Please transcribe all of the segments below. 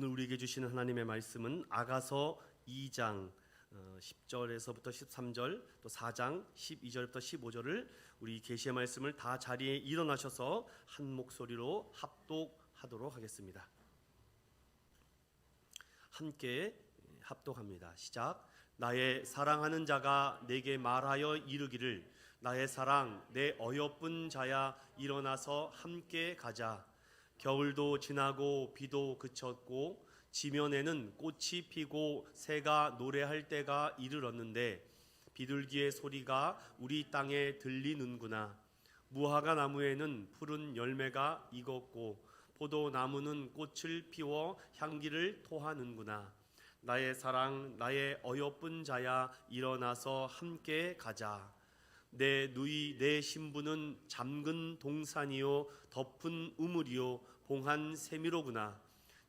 오늘 우리에게 주시는 하나님의 말씀은 아가서 2장 10절에서부터 13절, 또 4장 12절부터 15절을 우리 계시의 말씀을 다 자리에 일어나셔서 한 목소리로 합독하도록 하겠습니다. 함께 합독합니다. 시작. 나의 사랑하는 자가 내게 말하여 이르기를, 나의 사랑 내 어여쁜 자야, 일어나서 함께 가자. 겨울도 지나고 비도 그쳤고 지면에는 꽃이 피고 새가 노래할 때가 이르렀는데 비둘기의 소리가 우리 땅에 들리는구나. 무화과 나무에는 푸른 열매가 익었고 포도나무는 꽃을 피워 향기를 토하는구나. 나의 사랑 나의 어여쁜 자야, 일어나서 함께 가자. 내 누이 내 신부는 잠근 동산이요 덮은 우물이요 봉한 세미로구나.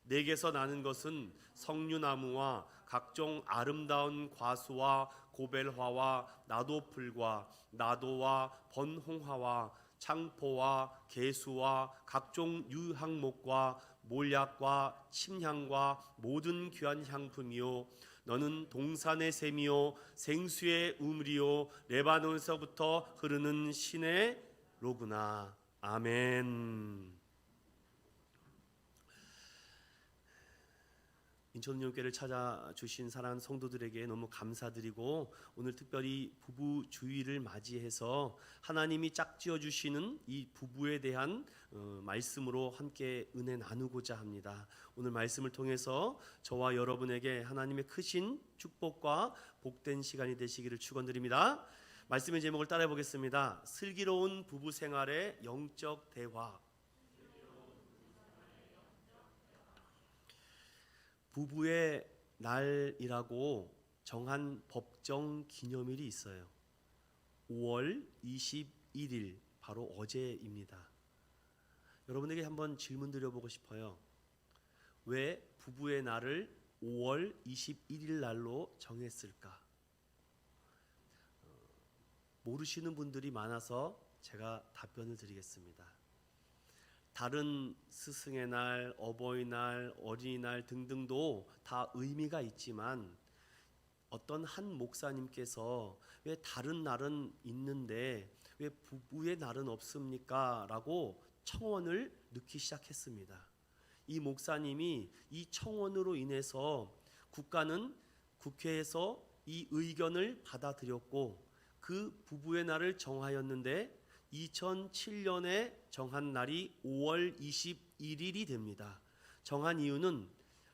내게서 나는 것은 석류나무와 각종 아름다운 과수와 고벨화와 나도풀과 나도와 번홍화와 창포와 개수와 각종 유향목과 몰약과 침향과 모든 귀한 향품이요 너는 동산의 샘이요 생수의 우물이요 레바논에서부터 흐르는 신의 로구나. 아멘. 인천운영교회를 찾아주신 사랑하는 성도들에게 너무 감사드리고, 오늘 특별히 부부 주일을 맞이해서 하나님이 짝지어 주시는 이 부부에 대한 말씀으로 함께 은혜 나누고자 합니다. 오늘 말씀을 통해서 저와 여러분에게 하나님의 크신 축복과 복된 시간이 되시기를 축원드립니다. 말씀의 제목을 따라해 보겠습니다. 슬기로운 부부 생활의 영적 대화. 부부의 날이라고 정한 법정 기념일이 있어요. 5월 21일, 바로 어제입니다. 여러분에게 한번 질문 드려보고 싶어요. 왜 부부의 날을 5월 21일 날로 정했을까? 모르시는 분들이 많아서 제가 답변을 드리겠습니다. 다른 스승의 날, 어버이날, 어린이날 등등도 다 의미가 있지만 어떤 한 목사님께서 왜 다른 날은 있는데 왜 부부의 날은 없습니까? 라고 청원을 넣기 시작했습니다. 이 목사님이 이 청원으로 인해서 국가는 국회에서 이 의견을 받아들였고 그 부부의 날을 정하였는데 2007년에 정한 날이 5월 21일이 됩니다. 정한 이유는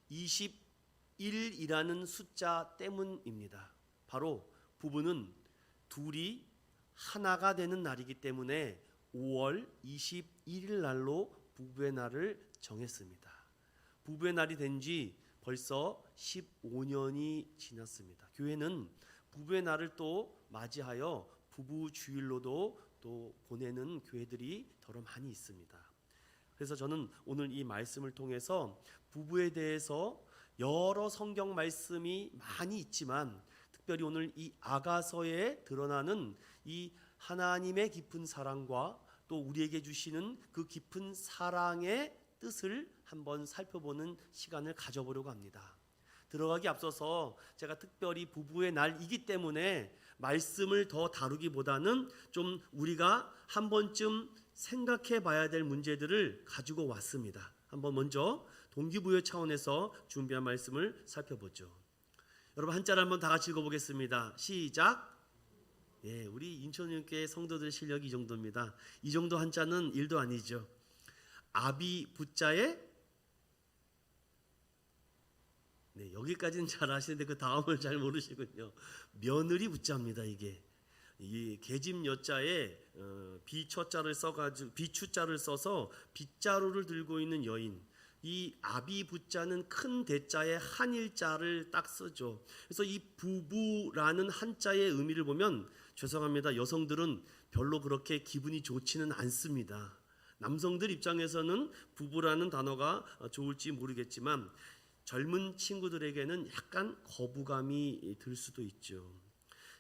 21이라는 숫자 때문입니다. 바로 부부는 둘이 하나가 되는 날이기 때문에 5월 21일 날로 부부의 날을 정했습니다. 부부의 날이 된 지 벌써 15년이 지났습니다. 교회는 부부의 날을 또 맞이하여 부부 주일로도 또 보내는 교회들이 더러 많이 있습니다. 그래서 저는 오늘 이 말씀을 통해서 부부에 대해서 여러 성경 말씀이 많이 있지만 특별히 오늘 이 아가서에 드러나는 이 하나님의 깊은 사랑과 또 우리에게 주시는 그 깊은 사랑의 뜻을 한번 살펴보는 시간을 가져보려고 합니다. 들어가기 앞서서 제가 특별히 부부의 날이기 때문에 말씀을 더 다루기보다는 좀 우리가 한 번쯤 생각해 봐야 될 문제들을 가지고 왔습니다. 한번 먼저 동기부여 차원에서 준비한 말씀을 살펴보죠. 여러분 한자를 한번 다 같이 읽어보겠습니다. 시작. 예, 우리 인천교회 성도들 실력이 이 정도입니다. 이 정도 한자는 일도 아니죠. 아비 부자에 네, 여기까지는 잘 아시는데 그 다음을 잘 모르시군요. 며느리 부자입니다. 이게 이 계집 여자에 비초자를 써가지고 비추자를 써서 빗자루를 들고 있는 여인. 이 아비 부자는 큰 대자에 한일자를 딱 쓰죠. 그래서 이 부부라는 한자의 의미를 보면 죄송합니다. 여성들은 별로 그렇게 기분이 좋지는 않습니다. 남성들 입장에서는 부부라는 단어가 좋을지 모르겠지만 젊은 친구들에게는 약간 거부감이 들 수도 있죠.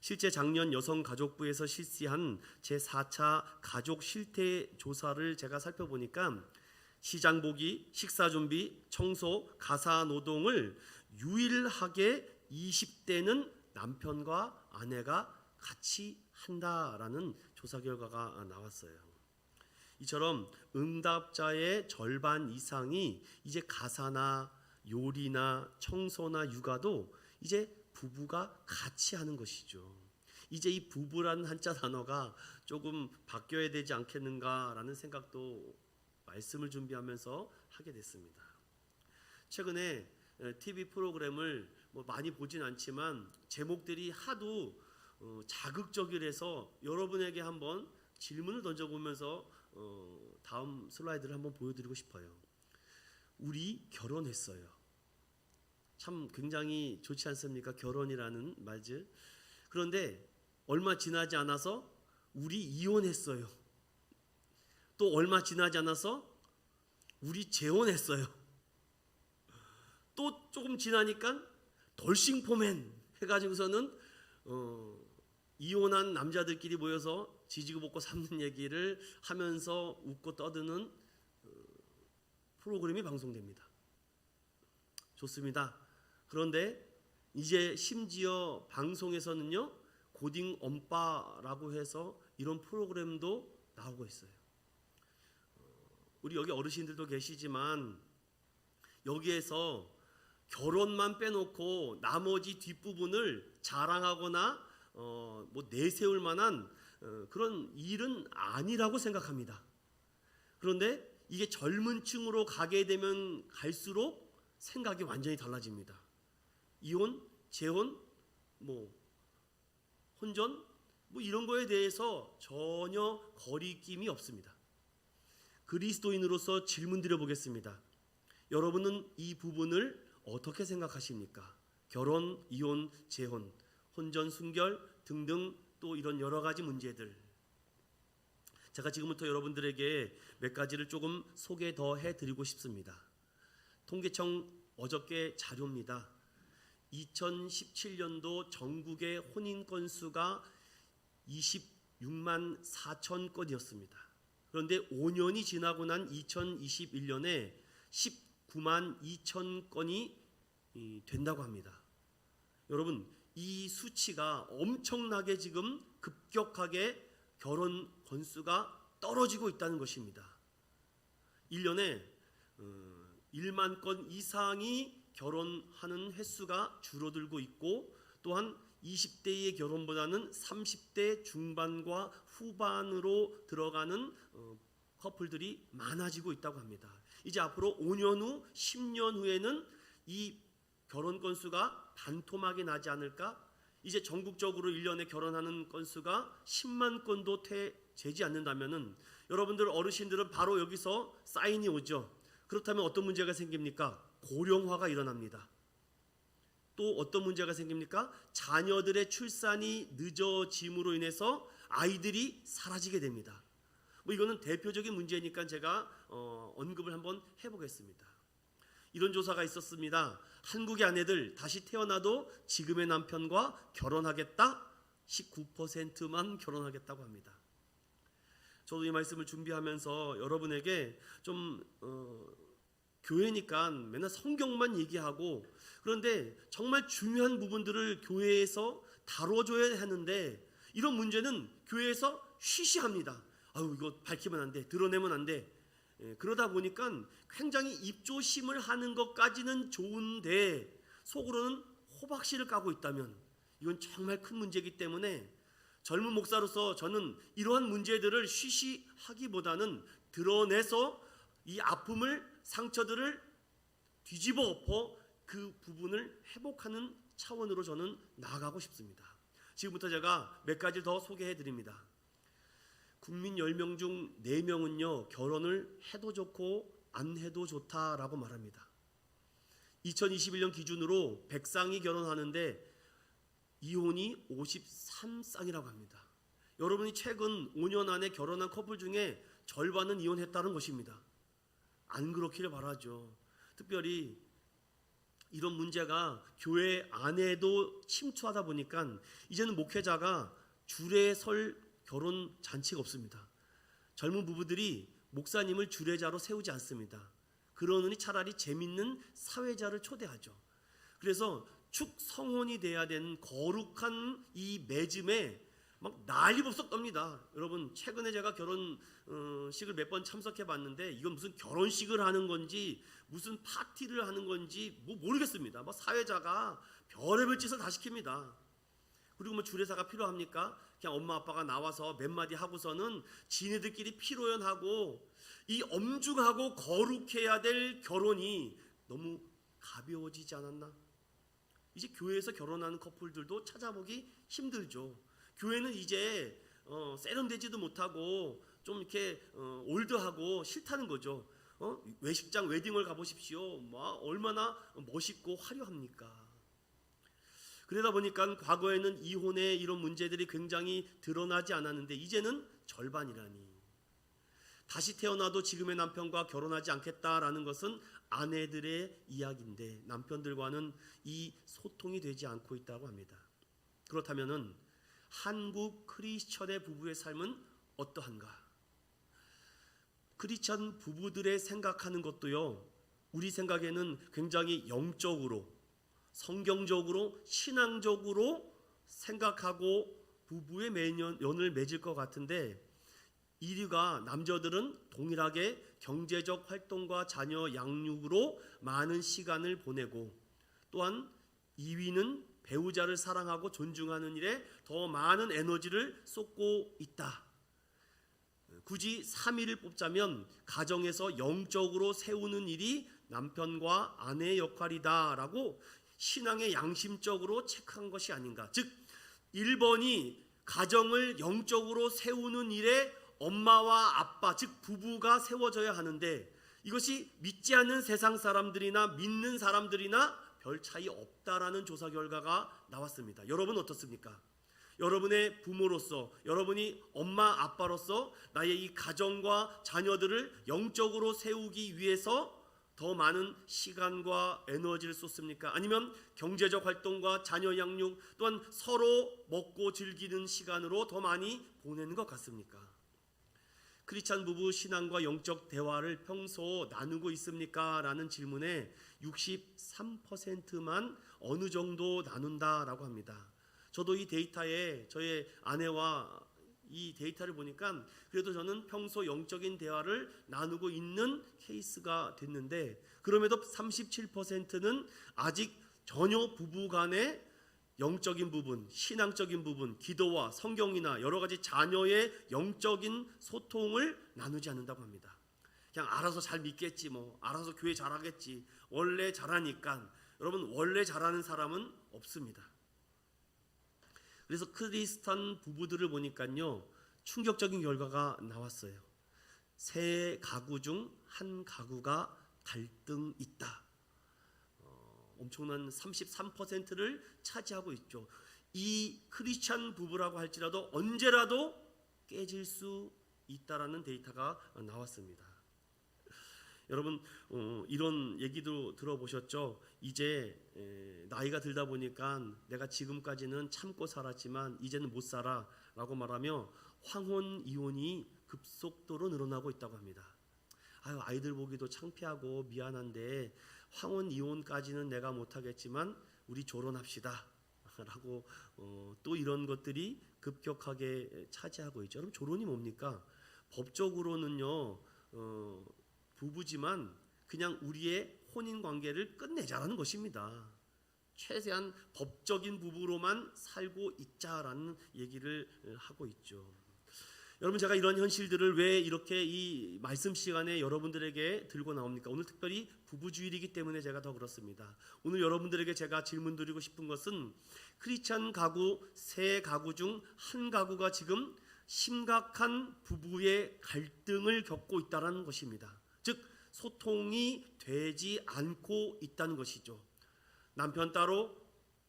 실제 작년 여성가족부에서 실시한 제4차 가족 실태 조사를 제가 살펴보니까 시장 보기, 식사 준비, 청소, 가사 노동을 유일하게 20대는 남편과 아내가 같이 한다라는 조사 결과가 나왔어요. 이처럼 응답자의 절반 이상이 이제 가사나 요리나 청소나 육아도 이제 부부가 같이 하는 것이죠. 이제 이 부부라는 한자 단어가 조금 바뀌어야 되지 않겠는가라는 생각도 말씀을 준비하면서 하게 됐습니다. 최근에 TV 프로그램을 많이 보진 않지만 제목들이 하도 자극적이라서 여러분에게 한번 질문을 던져보면서 다음 슬라이드를 한번 보여드리고 싶어요. 우리 결혼했어요. 참 굉장히 좋지 않습니까? 결혼이라는 말들. 그런데 얼마 지나지 않아서 우리 이혼했어요. 또 얼마 지나지 않아서 우리 재혼했어요. 또 조금 지나니까 덜싱포맨 해가지고서는 이혼한 남자들끼리 모여서 지지고 볶고 삼는 얘기를 하면서 웃고 떠드는 프로그램이 방송됩니다. 좋습니다. 그런데 이제 심지어 방송에서는요, 고딩 엄빠라고 해서 이런 프로그램도 나오고 있어요. 우리 여기 어르신들도 계시지만 여기에서 결혼만 빼놓고 나머지 뒷부분을 자랑하거나 내세울 만한 그런 일은 아니라고 생각합니다. 그런데 이게 젊은 층으로 가게 되면 갈수록 생각이 완전히 달라집니다. 이혼, 재혼, 혼전 이런 거에 대해서 전혀 거리낌이 없습니다. 그리스도인으로서 질문 드려보겠습니다. 여러분은 이 부분을 어떻게 생각하십니까? 결혼, 이혼, 재혼, 혼전, 순결 등등 또 이런 여러 가지 문제들. 제가 지금부터 여러분들에게 몇 가지를 조금 소개 더 해드리고 싶습니다. 통계청 어저께 자료입니다. 2017년도 전국의 혼인 건수가 26만 4천 건이었습니다. 그런데 5년이 지나고 난 2021년에 19만 2천 건이 된다고 합니다. 여러분, 이 수치가 엄청나게 지금 급격하게 결혼 건수가 떨어지고 있다는 것입니다. 1년에 1만 건 이상이 결혼하는 횟수가 줄어들고 있고, 또한 20대의 결혼보다는 30대 중반과 후반으로 들어가는 커플들이 많아지고 있다고 합니다. 이제 앞으로 5년 후, 10년 후에는 이 결혼 건수가 반토막이 나지 않을까? 이제 전국적으로 1년에 결혼하는 건수가 10만 건도 되지 않는다면은 여러분들 어르신들은 바로 여기서 사인이 오죠. 그렇다면 어떤 문제가 생깁니까? 고령화가 일어납니다. 또 어떤 문제가 생깁니까? 자녀들의 출산이 늦어짐으로 인해서 아이들이 사라지게 됩니다. 이거는 대표적인 문제니까 제가 언급을 한번 해보겠습니다. 이런 조사가 있었습니다. 한국의 아내들 다시 태어나도 지금의 남편과 결혼하겠다? 19%만 결혼하겠다고 합니다. 저도 이 말씀을 준비하면서 여러분에게 좀 교회니까 맨날 성경만 얘기하고, 그런데 정말 중요한 부분들을 교회에서 다뤄줘야 하는데 이런 문제는 교회에서 쉬쉬합니다. 아유, 이거 밝히면 안 돼, 드러내면 안 돼. 그러다 보니까 굉장히 입조심을 하는 것까지는 좋은데 속으로는 호박씨를 까고 있다면 이건 정말 큰 문제이기 때문에 젊은 목사로서 저는 이러한 문제들을 쉬쉬하기보다는 드러내서 이 아픔을, 상처들을 뒤집어 엎어 그 부분을 회복하는 차원으로 저는 나아가고 싶습니다. 지금부터 제가 몇 가지 더 소개해 드립니다. 국민 10명 중 4명은요 결혼을 해도 좋고 안 해도 좋다라고 말합니다. 2021년 기준으로 100쌍이 결혼하는데 이혼이 53쌍이라고 합니다. 여러분이 최근 5년 안에 결혼한 커플 중에 절반은 이혼했다는 것입니다. 안 그렇기를 바라죠. 특별히 이런 문제가 교회 안에도 침투하다 보니까 이제는 목회자가 줄에 설 결혼 잔치가 없습니다. 젊은 부부들이 목사님을 주례자로 세우지 않습니다. 그러느니 차라리 재밌는 사회자를 초대하죠. 그래서 축성혼이 돼야 되는 거룩한 이 맺음에 막 난리법석 떱니다. 여러분, 최근에 제가 결혼식을 몇 번 참석해 봤는데 이건 무슨 결혼식을 하는 건지 무슨 파티를 하는 건지 모르겠습니다. 뭐 사회자가 별의별 짓을 다 시킵니다. 그리고 뭐 주례사가 필요합니까? 그냥 엄마 아빠가 나와서 몇 마디 하고서는 지네들끼리 피로연하고, 이 엄중하고 거룩해야 될 결혼이 너무 가벼워지지 않았나? 이제 교회에서 결혼하는 커플들도 찾아보기 힘들죠. 교회는 이제 세련되지도 못하고 좀 이렇게 올드하고 싫다는 거죠. 외식장 웨딩을 가보십시오. 얼마나 멋있고 화려합니까? 그러다 보니까 과거에는 이혼의 이런 문제들이 굉장히 드러나지 않았는데 이제는 절반이라니. 다시 태어나도 지금의 남편과 결혼하지 않겠다라는 것은 아내들의 이야기인데 남편들과는 이 소통이 되지 않고 있다고 합니다. 그렇다면은 한국 크리스천의 부부의 삶은 어떠한가? 크리스천 부부들의 생각하는 것도요, 우리 생각에는 굉장히 영적으로, 성경적으로, 신앙적으로 생각하고 부부의 연을 맺을 것 같은데, 1위가 남자들은 동일하게 경제적 활동과 자녀 양육으로 많은 시간을 보내고, 또한 2위는 배우자를 사랑하고 존중하는 일에 더 많은 에너지를 쏟고 있다. 굳이 3위를 뽑자면 가정에서 영적으로 세우는 일이 남편과 아내의 역할이다라고 신앙의 양심적으로 체크한 것이 아닌가. 즉 1번이 가정을 영적으로 세우는 일에 엄마와 아빠, 즉 부부가 세워져야 하는데 이것이 믿지 않는 세상 사람들이나 믿는 사람들이나 별 차이 없다라는 조사 결과가 나왔습니다. 여러분 어떻습니까? 여러분의 부모로서, 여러분이 엄마 아빠로서 나의 이 가정과 자녀들을 영적으로 세우기 위해서 더 많은 시간과 에너지를 쏟습니까? 아니면 경제적 활동과 자녀 양육 또한 서로 먹고 즐기는 시간으로 더 많이 보내는 것 같습니까? 크리스찬 부부 신앙과 영적 대화를 평소 나누고 있습니까? 라는 질문에 63%만 어느 정도 나눈다라고 합니다. 저도 이 데이터에 저의 아내와 이 데이터를 보니까 그래도 저는 평소 영적인 대화를 나누고 있는 케이스가 됐는데, 그럼에도 37%는 아직 전혀 부부 간의 영적인 부분, 신앙적인 부분, 기도와 성경이나 여러 가지 자녀의 영적인 소통을 나누지 않는다고 합니다. 그냥 알아서 잘 믿겠지, 알아서 교회 잘하겠지, 원래 잘하니까. 여러분, 원래 잘하는 사람은 없습니다. 그래서 크리스찬 부부들을 보니까요, 충격적인 결과가 나왔어요. 세 가구 중 한 가구가 갈등 있다. 엄청난 33%를 차지하고 있죠. 이 크리스찬 부부라고 할지라도 언제라도 깨질 수 있다라는 데이터가 나왔습니다. 여러분, 이런 얘기도 들어보셨죠? 이제 나이가 들다 보니까 내가 지금까지는 참고 살았지만 이제는 못 살아 라고 말하며 황혼 이혼이 급속도로 늘어나고 있다고 합니다. 아이들 보기도 창피하고 미안한데 황혼 이혼까지는 내가 못하겠지만 우리 결혼합시다 라고 또 이런 것들이 급격하게 차지하고 있죠. 여러분, 결혼이 뭡니까? 법적으로는요, 부부지만 그냥 우리의 혼인 관계를 끝내자라는 것입니다. 최대한 법적인 부부로만 살고 있자라는 얘기를 하고 있죠. 여러분, 제가 이런 현실들을 왜 이렇게 이 말씀 시간에 여러분들에게 들고 나옵니까? 오늘 특별히 부부주일이기 때문에 제가 더 그렇습니다. 오늘 여러분들에게 제가 질문 드리고 싶은 것은 크리스찬 가구 세 가구 중 한 가구가 지금 심각한 부부의 갈등을 겪고 있다는 것입니다. 즉 소통이 되지 않고 있다는 것이죠. 남편 따로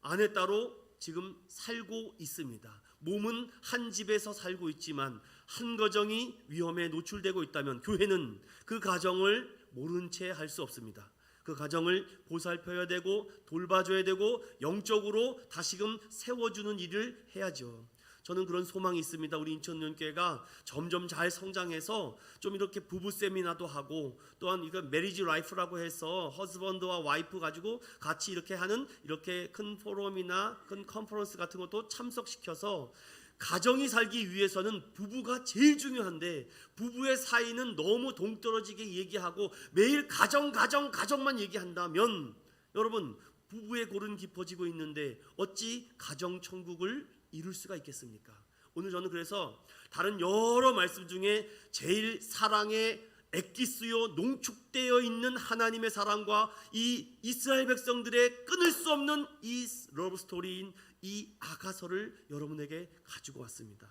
아내 따로 지금 살고 있습니다. 몸은 한 집에서 살고 있지만 한 가정이 위험에 노출되고 있다면 교회는 그 가정을 모른 채 할 수 없습니다. 그 가정을 보살펴야 되고 돌봐줘야 되고 영적으로 다시금 세워주는 일을 해야죠. 저는 그런 소망이 있습니다. 우리 인천연교회가 점점 잘 성장해서 좀 이렇게 부부 세미나도 하고, 또한 이거 메리지 라이프라고 해서 허스번드와 와이프 가지고 같이 이렇게 하는 이렇게 큰 포럼이나 큰 컨퍼런스 같은 것도 참석시켜서, 가정이 살기 위해서는 부부가 제일 중요한데 부부의 사이는 너무 동떨어지게 얘기하고 매일 가정만 얘기한다면 여러분, 부부의 골은 깊어지고 있는데 어찌 가정 천국을 이룰 수가 있겠습니까? 오늘 저는 그래서 다른 여러 말씀 중에 제일 사랑에 엑기스요 농축되어 있는 하나님의 사랑과 이 이스라엘 백성들의 끊을 수 없는 이 러브 스토리인 이 아가서를 여러분에게 가지고 왔습니다.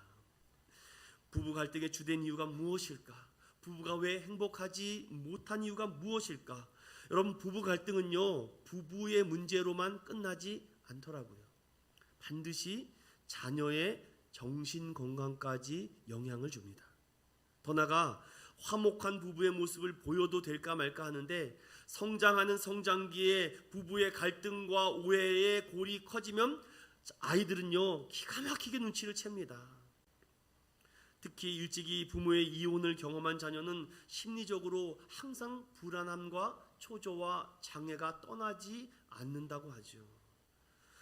부부 갈등의 주된 이유가 무엇일까? 부부가 왜 행복하지 못한 이유가 무엇일까? 여러분, 부부 갈등은요, 부부의 문제로만 끝나지 않더라고요. 반드시 자녀의 정신 건강까지 영향을 줍니다. 더 나아가 화목한 부부의 모습을 보여도 될까 말까 하는데, 성장하는 성장기에 부부의 갈등과 오해의 골이 커지면 아이들은요 기가 막히게 눈치를 챕니다. 특히 일찍이 부모의 이혼을 경험한 자녀는 심리적으로 항상 불안함과 초조와 장애가 떠나지 않는다고 하죠.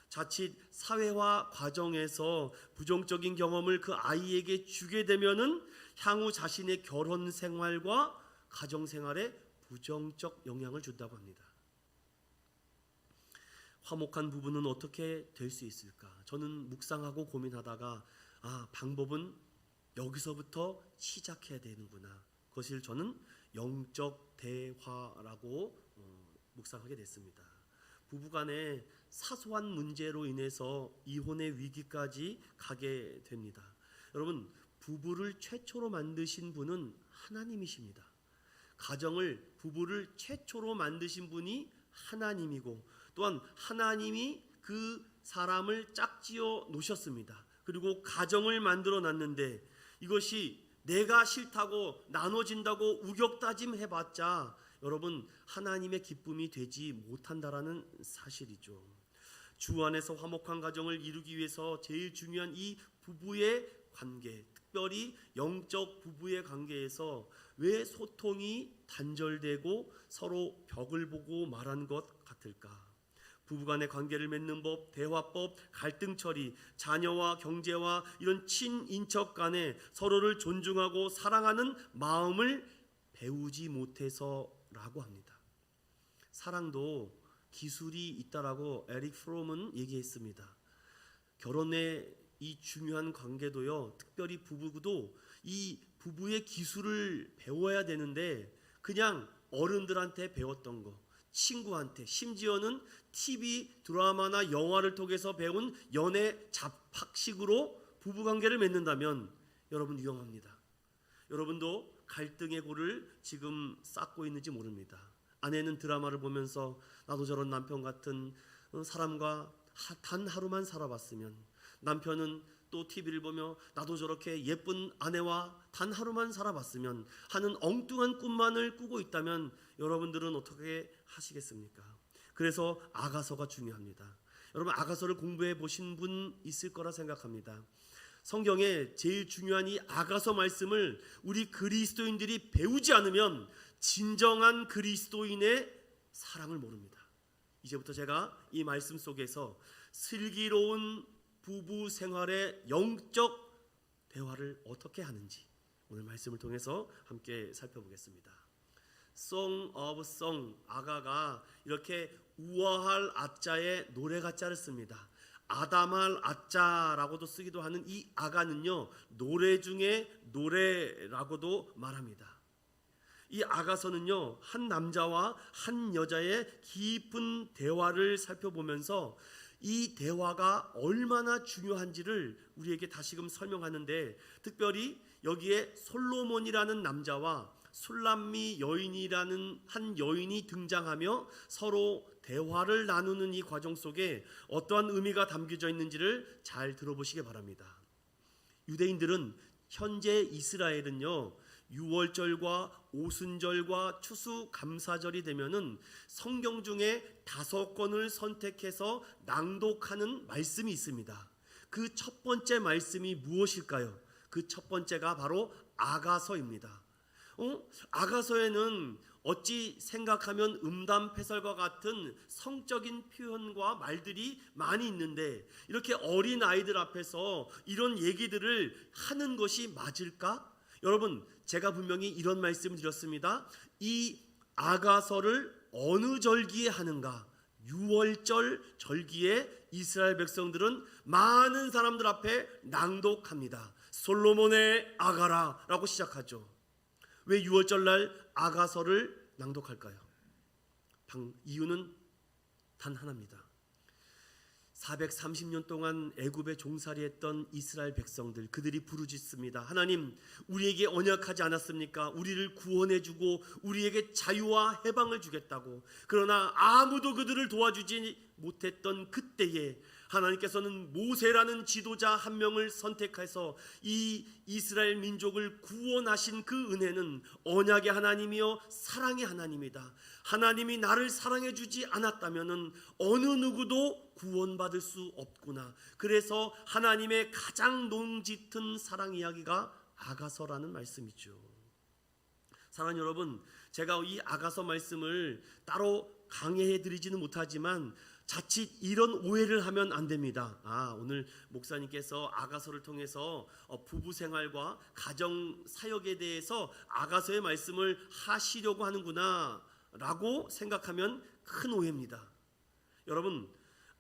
자칫 사회화 과정에서 부정적인 경험을 그 아이에게 주게 되면은 향후 자신의 결혼 생활과 가정 생활에 부정적 영향을 준다고 합니다. 화목한 부부는 어떻게 될 수 있을까? 저는 묵상하고 고민하다가 방법은 여기서부터 시작해야 되는구나. 그것을 저는 영적 대화라고 묵상하게 됐습니다. 부부간의 사소한 문제로 인해서 이혼의 위기까지 가게 됩니다. 여러분, 부부를 최초로 만드신 분은 하나님이십니다. 부부를 최초로 만드신 분이 하나님이고, 또한 하나님이 그 사람을 짝지어 놓으셨습니다. 그리고 가정을 만들어 놨는데 이것이 내가 싫다고 나눠진다고 우격다짐 해봤자 여러분, 하나님의 기쁨이 되지 못한다라는 사실이죠. 주 안에서 화목한 가정을 이루기 위해서 제일 중요한 이 부부의 관계, 특별히 영적 부부의 관계에서 왜 소통이 단절되고 서로 벽을 보고 말한 것 같을까? 부부간의 관계를 맺는 법, 대화법, 갈등 처리, 자녀와 경제와 이런 친인척 간에 서로를 존중하고 사랑하는 마음을 배우지 못해서라고 합니다. 사랑도 기술이 있다라고 에릭 프롬은 얘기했습니다. 결혼의 이 중요한 관계도요, 특별히 부부도 이 부부의 기술을 배워야 되는데 그냥 어른들한테 배웠던 거, 친구한테, 심지어는 TV 드라마나 영화를 통해서 배운 연애 잡학식으로 부부관계를 맺는다면 여러분 위험합니다. 여러분도 갈등의 골을 지금 쌓고 있는지 모릅니다. 아내는 드라마를 보면서 나도 저런 남편 같은 사람과 단 하루만 살아봤으면, 남편은 또 TV를 보며 나도 저렇게 예쁜 아내와 단 하루만 살아봤으면 하는 엉뚱한 꿈만을 꾸고 있다면 여러분들은 어떻게 하시겠습니까? 그래서 아가서가 중요합니다. 여러분, 아가서를 공부해 보신 분 있을 거라 생각합니다. 성경에 제일 중요한 이 아가서 말씀을 우리 그리스도인들이 배우지 않으면 진정한 그리스도인의 사랑을 모릅니다. 이제부터 제가 이 말씀 속에서 슬기로운 부부 생활의 영적 대화를 어떻게 하는지 오늘 말씀을 통해서 함께 살펴보겠습니다. Song of Song, 아가가 이렇게 우아할 아자에 노래가자를 씁니다. 아담할 아자라고도 쓰기도 하는 이 아가는요, 노래 중에 노래라고도 말합니다. 이 아가서는요, 한 남자와 한 여자의 깊은 대화를 살펴보면서 이 대화가 얼마나 중요한지를 우리에게 다시금 설명하는데, 특별히 여기에 솔로몬이라는 남자와 술람미 여인이라는 한 여인이 등장하며 서로 대화를 나누는 이 과정 속에 어떠한 의미가 담겨져 있는지를 잘 들어보시기 바랍니다. 유대인들은 현재 이스라엘은요, 유월절과 오순절과 추수감사절이 되면은 성경 중에 5권을 선택해서 낭독하는 말씀이 있습니다. 그 그 첫 번째 말씀이 무엇일까요? 그 첫 번째가 바로 아가서입니다. 아가서에는 어찌 생각하면 음담패설과 같은 성적인 표현과 말들이 많이 있는데 이렇게 어린 아이들 앞에서 이런 얘기들을 하는 것이 맞을까? 여러분, 제가 분명히 이런 말씀을 드렸습니다. 이 아가서를 어느 절기에 하는가? 6월절 절기에 이스라엘 백성들은 많은 사람들 앞에 낭독합니다. 솔로몬의 아가라라고 시작하죠. 왜 6월절 날 아가서를 낭독할까요? 이유는 단 하나입니다. 430년 동안 애굽에 종살이했던 이스라엘 백성들, 그들이 부르짖습니다. 하나님, 우리에게 언약하지 않았습니까? 우리를 구원해주고 우리에게 자유와 해방을 주겠다고. 그러나 아무도 그들을 도와주지 못했던 그때에 하나님께서는 모세라는 지도자 한 명을 선택해서 이 이스라엘 민족을 구원하신 그 은혜는 언약의 하나님이요 사랑의 하나님이다. 하나님이 나를 사랑해 주지 않았다면 어느 누구도 구원받을 수 없구나. 그래서 하나님의 가장 논짙은 사랑 이야기가 아가서라는 말씀이죠. 사랑하는 여러분, 제가 이 아가서 말씀을 따로 강해해 드리지는 못하지만 자칫 이런 오해를 하면 안 됩니다. 오늘 목사님께서 아가서를 통해서 부부 생활과 가정 사역에 대해서 아가서의 말씀을 하시려고 하는구나 라고 생각하면 큰 오해입니다. 여러분,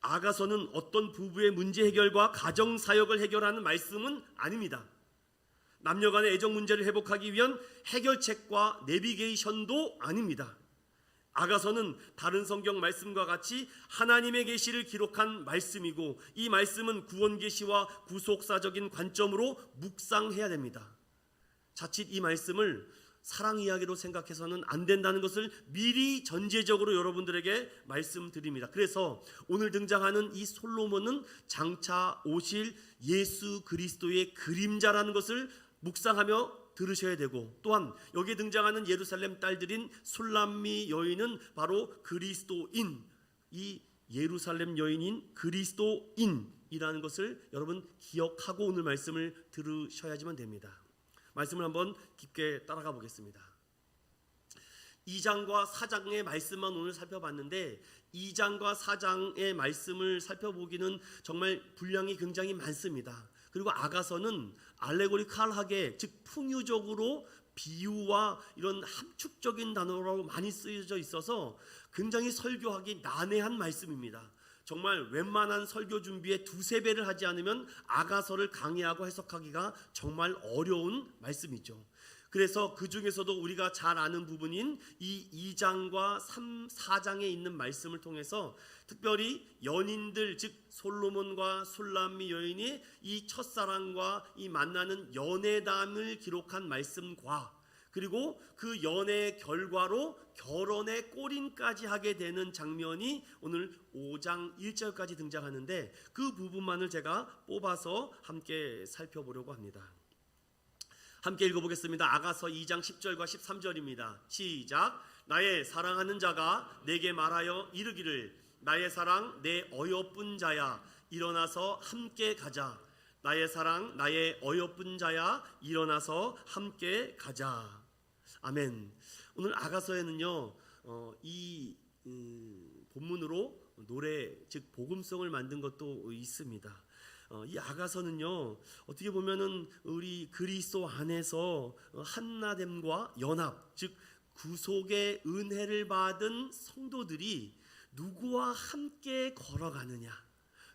아가서는 어떤 부부의 문제 해결과 가정 사역을 해결하는 말씀은 아닙니다. 남녀 간의 애정 문제를 회복하기 위한 해결책과 내비게이션도 아닙니다. 아가서는 다른 성경 말씀과 같이 하나님의 계시를 기록한 말씀이고, 이 말씀은 구원 계시와 구속사적인 관점으로 묵상해야 됩니다. 자칫 이 말씀을 사랑 이야기로 생각해서는 안 된다는 것을 미리 전제적으로 여러분들에게 말씀드립니다. 그래서 오늘 등장하는 이 솔로몬은 장차 오실 예수 그리스도의 그림자라는 것을 묵상하며 들으셔야 되고, 또한 여기에 등장하는 예루살렘 딸들인 술람미 여인은 바로 그리스도인, 이 예루살렘 여인인 그리스도인이라는 것을 여러분 기억하고 오늘 말씀을 들으셔야지만 됩니다. 말씀을 한번 깊게 따라가 보겠습니다. 2장과 4장의 말씀만 오늘 살펴봤는데 2장과 4장의 말씀을 살펴보기는 정말 분량이 굉장히 많습니다. 그리고 아가서는 알레고리칼하게, 즉 풍유적으로 비유와 이런 함축적인 단어로 많이 쓰여져 있어서 굉장히 설교하기 난해한 말씀입니다. 정말 웬만한 설교 준비에 두세 배를 하지 않으면 아가서를 강의하고 해석하기가 정말 어려운 말씀이죠. 그래서 그 중에서도 우리가 잘 아는 부분인 이 2장과 3, 4장에 있는 말씀을 통해서 특별히 연인들, 즉 솔로몬과 술람미 여인이 이 첫사랑과 이 만나는 연애담을 기록한 말씀과, 그리고 그 연애의 결과로 결혼의 꼬림까지 하게 되는 장면이 오늘 5장 1절까지 등장하는데, 그 부분만을 제가 뽑아서 함께 살펴보려고 합니다. 함께 읽어보겠습니다. 아가서 2장 10절과 13절입니다. 시작. 나의 사랑하는 자가 내게 말하여 이르기를, 나의 사랑 내 어여쁜 자야 일어나서 함께 가자. 나의 사랑 나의 어여쁜 자야 일어나서 함께 가자. 아멘. 오늘 아가서에는요 이 본문으로 노래, 즉 복음송을 만든 것도 있습니다. 이 아가서는요 어떻게 보면은 우리 그리스도 안에서 한나됨과 연합, 즉 구속의 은혜를 받은 성도들이 누구와 함께 걸어가느냐,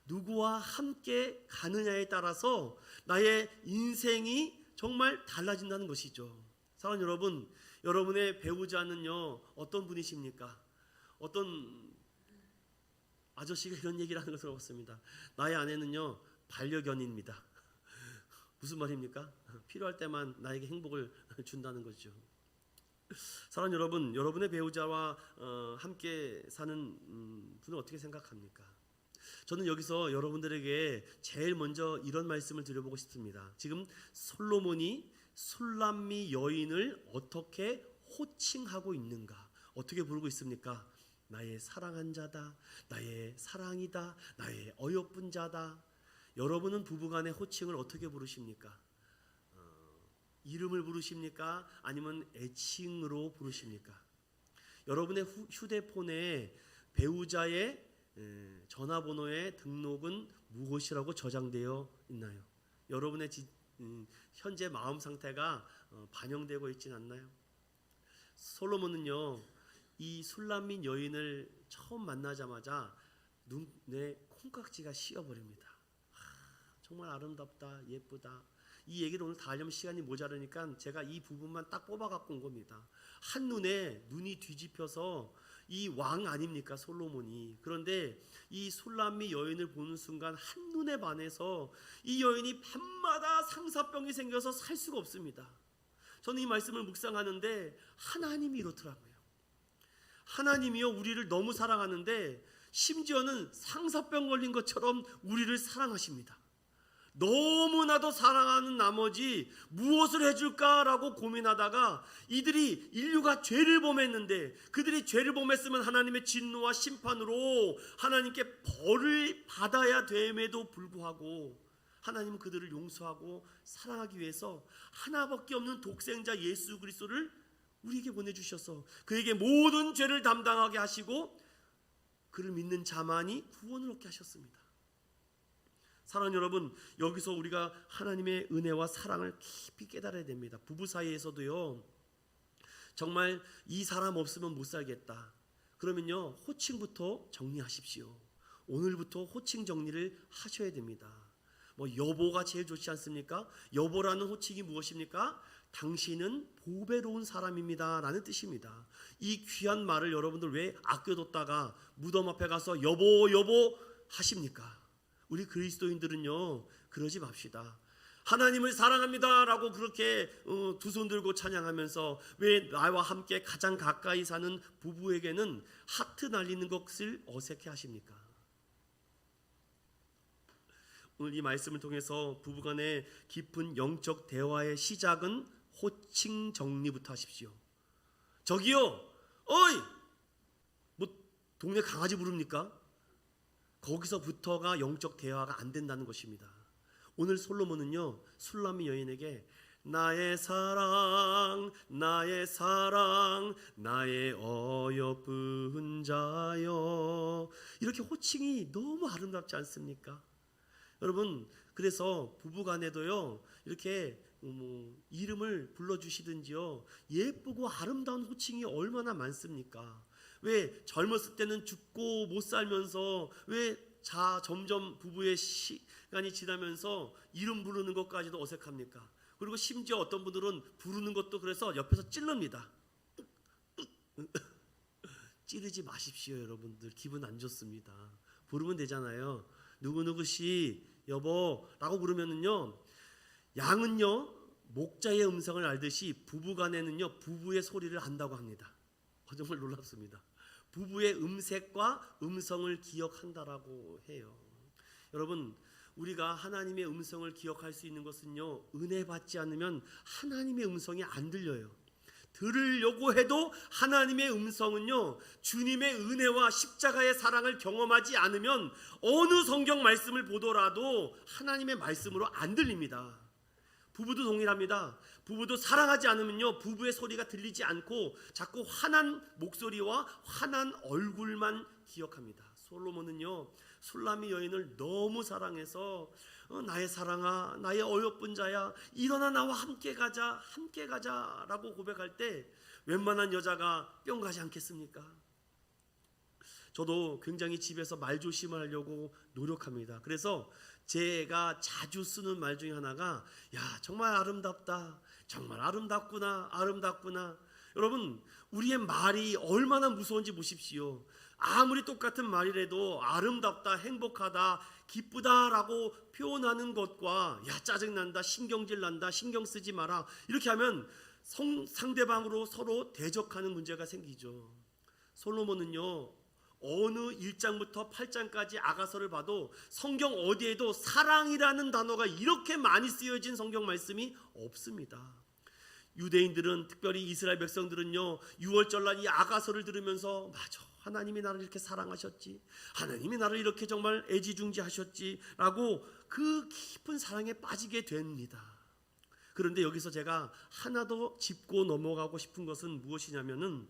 누구와 함께 가느냐에 따라서 나의 인생이 정말 달라진다는 것이죠. 사랑하는 여러분, 여러분의 배우자는요 어떤 분이십니까? 어떤 아저씨가 이런 얘기를 하는 것을 들었습니다. 나의 아내는요 반려견입니다. 무슨 말입니까? 필요할 때만 나에게 행복을 준다는 거죠. 사랑하는 여러분, 여러분의 배우자와 함께 사는 분은 어떻게 생각합니까? 저는 여기서 여러분들에게 제일 먼저 이런 말씀을 드려보고 싶습니다. 지금 솔로몬이 술람미 여인을 어떻게 호칭하고 있는가? 어떻게 부르고 있습니까? 나의 사랑한 자다, 나의 사랑이다, 나의 어여쁜 자다. 여러분은 부부간의 호칭을 어떻게 부르십니까? 이름을 부르십니까? 아니면 애칭으로 부르십니까? 여러분의 휴대폰에 배우자의 전화번호의 등록은 무엇이라고 저장되어 있나요? 여러분의 현재 마음 상태가 반영되고 있진 않나요? 솔로몬은요, 이 술람민 여인을 처음 만나자마자 눈에 콩깍지가 씌어버립니다. 정말 아름답다, 예쁘다. 이 얘기를 오늘 다 하려면 시간이 모자라니까 제가 이 부분만 딱 뽑아 갖고 온 겁니다. 한눈에 눈이 뒤집혀서 이 왕 아닙니까, 솔로몬이. 그런데 이 술람미 여인을 보는 순간 한눈에 반해서 이 여인이 밤마다 상사병이 생겨서 살 수가 없습니다. 저는 이 말씀을 묵상하는데 하나님이 이렇더라고요. 하나님이요, 우리를 너무 사랑하는데 심지어는 상사병 걸린 것처럼 우리를 사랑하십니다. 너무나도 사랑하는 나머지 무엇을 해줄까라고 고민하다가 이들이 인류가 죄를 범했는데 그들이 죄를 범했으면 하나님의 진노와 심판으로 하나님께 벌을 받아야 됨에도 불구하고 하나님은 그들을 용서하고 사랑하기 위해서 하나밖에 없는 독생자 예수 그리스도를 우리에게 보내주셔서 그에게 모든 죄를 담당하게 하시고 그를 믿는 자만이 구원을 얻게 하셨습니다. 사랑하는 여러분, 여기서 우리가 하나님의 은혜와 사랑을 깊이 깨달아야 됩니다. 부부 사이에서도요, 정말 이 사람 없으면 못 살겠다. 그러면요, 호칭부터 정리하십시오. 오늘부터 호칭 정리를 하셔야 됩니다. 뭐 여보가 제일 좋지 않습니까? 여보라는 호칭이 무엇입니까? 당신은 보배로운 사람입니다 라는 뜻입니다. 이 귀한 말을 여러분들 왜 아껴뒀다가 무덤 앞에 가서 여보 여보 하십니까? 우리 그리스도인들은요, 그러지 맙시다. 하나님을 사랑합니다 라고 그렇게 두 손 들고 찬양하면서 왜 나와 함께 가장 가까이 사는 부부에게는 하트 날리는 것을 어색해 하십니까? 오늘 이 말씀을 통해서 부부간의 깊은 영적 대화의 시작은 호칭 정리부터 하십시오. 저기요, 어이, 뭐 동네 강아지 부릅니까? 거기서부터가 영적 대화가 안 된다는 것입니다. 오늘 솔로몬은요, 술람미 여인에게 나의 사랑, 나의 사랑, 나의 어여쁜 자여, 이렇게 호칭이 너무 아름답지 않습니까? 여러분, 그래서 부부간에도요, 이렇게 이름을 불러주시든지요, 예쁘고 아름다운 호칭이 얼마나 많습니까? 왜 젊었을 때는 죽고 못 살면서 왜 점점 부부의 시간이 지나면서 이름 부르는 것까지도 어색합니까? 그리고 심지어 어떤 분들은 부르는 것도 그래서 옆에서 찔릅니다. 찌르지 마십시오, 여러분들. 기분 안 좋습니다. 부르면 되잖아요. 누구누구씨 여보라고 부르면은요, 양은요 목자의 음성을 알듯이 부부간에는요 부부의 소리를 안다고 합니다. 정말 놀랍습니다. 부부의 음색과 음성을 기억한다라고 해요. 여러분, 우리가 하나님의 음성을 기억할 수 있는 것은요, 은혜 받지 않으면 하나님의 음성이 안 들려요. 들으려고 해도 하나님의 음성은요, 주님의 은혜와 십자가의 사랑을 경험하지 않으면 어느 성경 말씀을 보더라도 하나님의 말씀으로 안 들립니다. 부부도 동일합니다. 부부도 사랑하지 않으면요, 부부의 소리가 들리지 않고 자꾸 화난 목소리와 화난 얼굴만 기억합니다. 솔로몬은요, 술람미 여인을 너무 사랑해서 나의 사랑아, 나의 어여쁜 자야, 일어나 나와 함께 가자, 함께 가자라고 고백할 때 웬만한 여자가 뿅 가지 않겠습니까? 저도 굉장히 집에서 말 조심을 하려고 노력합니다. 그래서 제가 자주 쓰는 말 중에 하나가, 야, 정말 아름답다, 정말 아름답구나, 아름답구나. 여러분, 우리의 말이 얼마나 무서운지 보십시오. 아무리 똑같은 말이라도 아름답다, 행복하다, 기쁘다라고 표현하는 것과 야, 짜증난다, 신경질 난다, 신경 쓰지 마라, 이렇게 하면 상대방으로 서로 대적하는 문제가 생기죠. 솔로몬은요, 어느 1장부터 8장까지 아가서를 봐도 성경 어디에도 사랑이라는 단어가 이렇게 많이 쓰여진 성경 말씀이 없습니다. 유대인들은, 특별히 이스라엘 백성들은요, 6월절날 이 아가서를 들으면서 맞아, 하나님이 나를 이렇게 사랑하셨지, 하나님이 나를 이렇게 정말 애지중지하셨지라고 그 깊은 사랑에 빠지게 됩니다. 그런데 여기서 제가 하나 더 짚고 넘어가고 싶은 것은 무엇이냐면은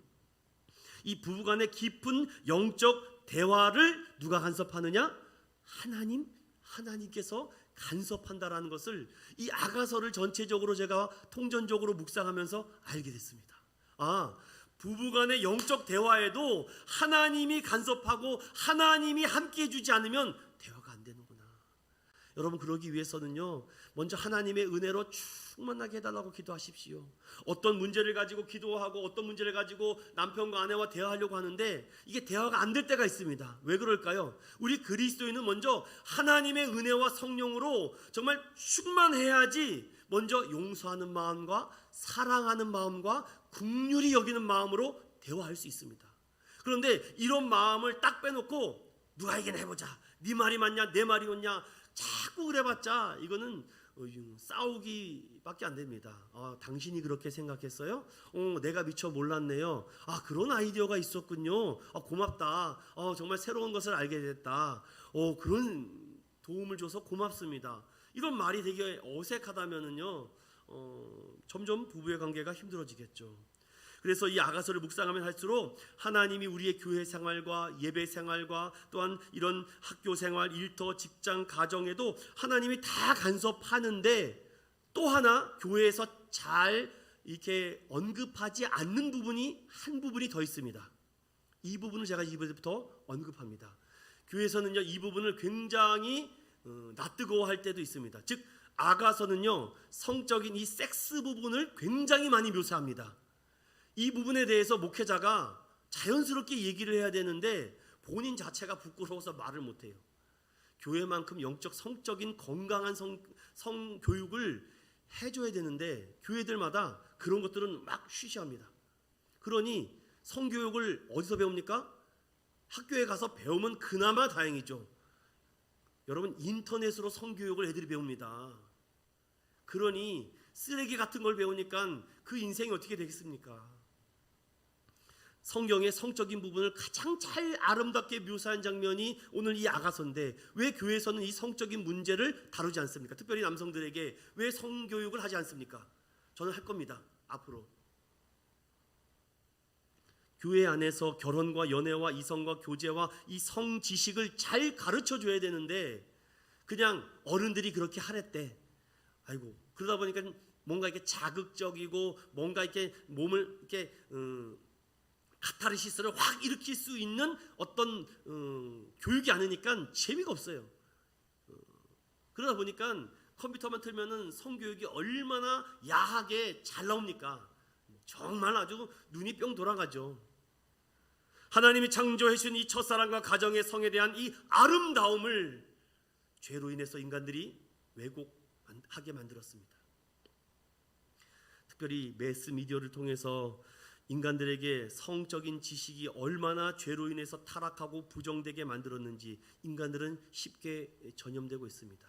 이 부부간의 깊은 영적 대화를 누가 간섭하느냐? 하나님께서 간섭한다라는 것을 이 아가서를 전체적으로 제가 통전적으로 묵상하면서 알게 됐습니다. 부부간의 영적 대화에도 하나님이 간섭하고 하나님이 함께 해주지 않으면 대화가 안 되는구나. 여러분, 그러기 위해서는요, 먼저 하나님의 은혜로 충만하게 해달라고 기도하십시오. 어떤 문제를 가지고 기도하고 어떤 문제를 가지고 남편과 아내와 대화하려고 하는데 이게 대화가 안 될 때가 있습니다. 왜 그럴까요? 우리 그리스도인은 먼저 하나님의 은혜와 성령으로 정말 충만해야지 먼저 용서하는 마음과 사랑하는 마음과 긍휼히 여기는 마음으로 대화할 수 있습니다. 그런데 이런 마음을 딱 빼놓고 누가 이기나 해보자, 네 말이 맞냐 내 말이 옳냐 자꾸 그래봤자 이거는 싸우기밖에 안 됩니다. 당신이 그렇게 생각했어요? 내가 미처 몰랐네요. 그런 아이디어가 있었군요. 고맙다. 정말 새로운 것을 알게 됐다. 그런 도움을 줘서 고맙습니다. 이런 말이 되게 어색하다면은요, 점점 부부의 관계가 힘들어지겠죠. 그래서 이 아가서를 묵상하면 할수록 하나님이 우리의 교회 생활과 예배 생활과 또한 이런 학교 생활, 일터, 직장, 가정에도 하나님이 다 간섭하는데 또 하나 교회에서 잘 이렇게 언급하지 않는 부분이 한 부분이 더 있습니다. 이 부분을 제가 이번부터 언급합니다. 교회에서는요, 이 부분을 굉장히 낯뜨거워할 때도 있습니다. 즉 아가서는요, 성적인 이 섹스 부분을 굉장히 많이 묘사합니다. 이 부분에 대해서 목회자가 자연스럽게 얘기를 해야 되는데 본인 자체가 부끄러워서 말을 못해요. 교회만큼 영적 성적인 건강한 성교육을 해줘야 되는데 교회들마다 그런 것들은 막 쉬쉬합니다. 그러니 성교육을 어디서 배웁니까? 학교에 가서 배우면 그나마 다행이죠. 여러분, 인터넷으로 성교육을 애들이 배웁니다. 그러니 쓰레기 같은 걸 배우니까 그 인생이 어떻게 되겠습니까? 성경의 성적인 부분을 가장 잘 아름답게 묘사한 장면이 오늘 이 아가서인데 왜 교회에서는 이 성적인 문제를 다루지 않습니까? 특별히 남성들에게 왜 성교육을 하지 않습니까? 저는 할 겁니다. 앞으로 교회 안에서 결혼과 연애와 이성과 교제와 이 성지식을 잘 가르쳐줘야 되는데 그냥 어른들이 그렇게 하랬대. 아이고, 그러다 보니까 뭔가 이렇게 자극적이고 뭔가 이렇게 몸을 이렇게 카타르시스를 확 일으킬 수 있는 어떤 교육이 아니니까 재미가 없어요. 그러다 보니까 컴퓨터만 틀면은 성교육이 얼마나 야하게 잘 나옵니까? 정말 아주 눈이 뿅 돌아가죠. 하나님이 창조해 주신 이 첫사랑과 가정의 성에 대한 이 아름다움을 죄로 인해서 인간들이 왜곡하게 만들었습니다. 특별히 매스미디어를 통해서 인간들에게 성적인 지식이 얼마나 죄로 인해서 타락하고 부정되게 만들었는지 인간들은 쉽게 전염되고 있습니다.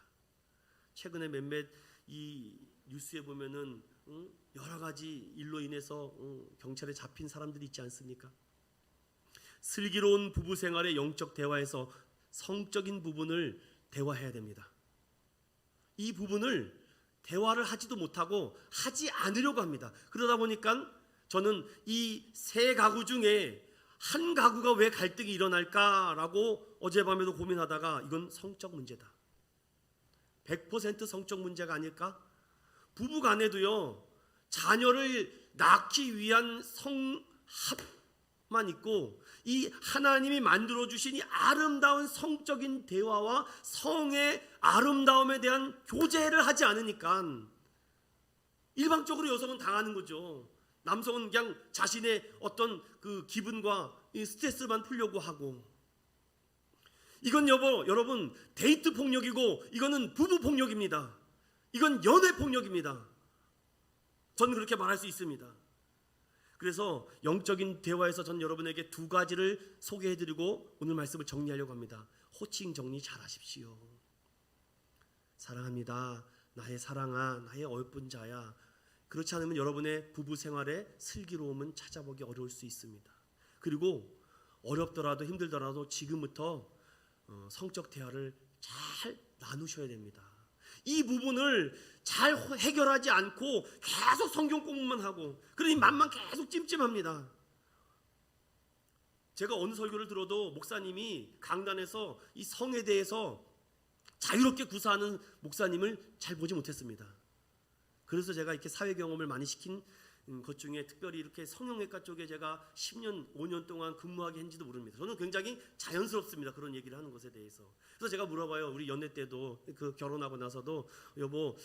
최근에 몇몇 이 뉴스에 보면은 여러 가지 일로 인해서 경찰에 잡힌 사람들이 있지 않습니까? 슬기로운 부부 생활의 영적 대화에서 성적인 부분을 대화해야 됩니다. 이 부분을 대화를 하지도 못하고 하지 않으려고 합니다. 그러다 보니까 저는 이 세 가구 중에 한 가구가 왜 갈등이 일어날까라고 어젯밤에도 고민하다가 이건 성적 문제다. 100% 성적 문제가 아닐까? 부부 간에도요, 자녀를 낳기 위한 성합만 있고 이 하나님이 만들어주신 이 아름다운 성적인 대화와 성의 아름다움에 대한 교제를 하지 않으니까 일방적으로 여성은 당하는 거죠. 남성은 그냥 자신의 어떤 그 기분과 이 스트레스만 풀려고 하고, 이건 여러분 데이트 폭력이고 이거는 부부 폭력입니다. 이건 연애 폭력입니다. 저는 그렇게 말할 수 있습니다. 그래서 영적인 대화에서 전 여러분에게 두 가지를 소개해드리고 오늘 말씀을 정리하려고 합니다. 호칭 정리 잘 하십시오. 사랑합니다. 나의 사랑아, 나의 어여쁜 자야. 그렇지 않으면 여러분의 부부 생활에 슬기로움은 찾아보기 어려울 수 있습니다. 그리고 어렵더라도 힘들더라도 지금부터 성적 대화를 잘 나누셔야 됩니다. 이 부분을 잘 해결하지 않고 계속 성경 공부만 하고 그러니 맘만 계속 찜찜합니다. 제가 어느 설교를 들어도 목사님이 강단에서 이 성에 대해서 자유롭게 구사하는 목사님을 잘 보지 못했습니다. 그래서 제가 이렇게 사회 경험을 많이 시킨 것 중에 특별히 이렇게 성형외과 쪽에 제가 10년, 5년 동안 근무하게 했는지도 모릅니다. 저는 굉장히 자연스럽습니다. 그런 얘기를 하는 것에 대해서. 그래서 제가 물어봐요. 우리 연애 때도 그 결혼하고 나서도 여보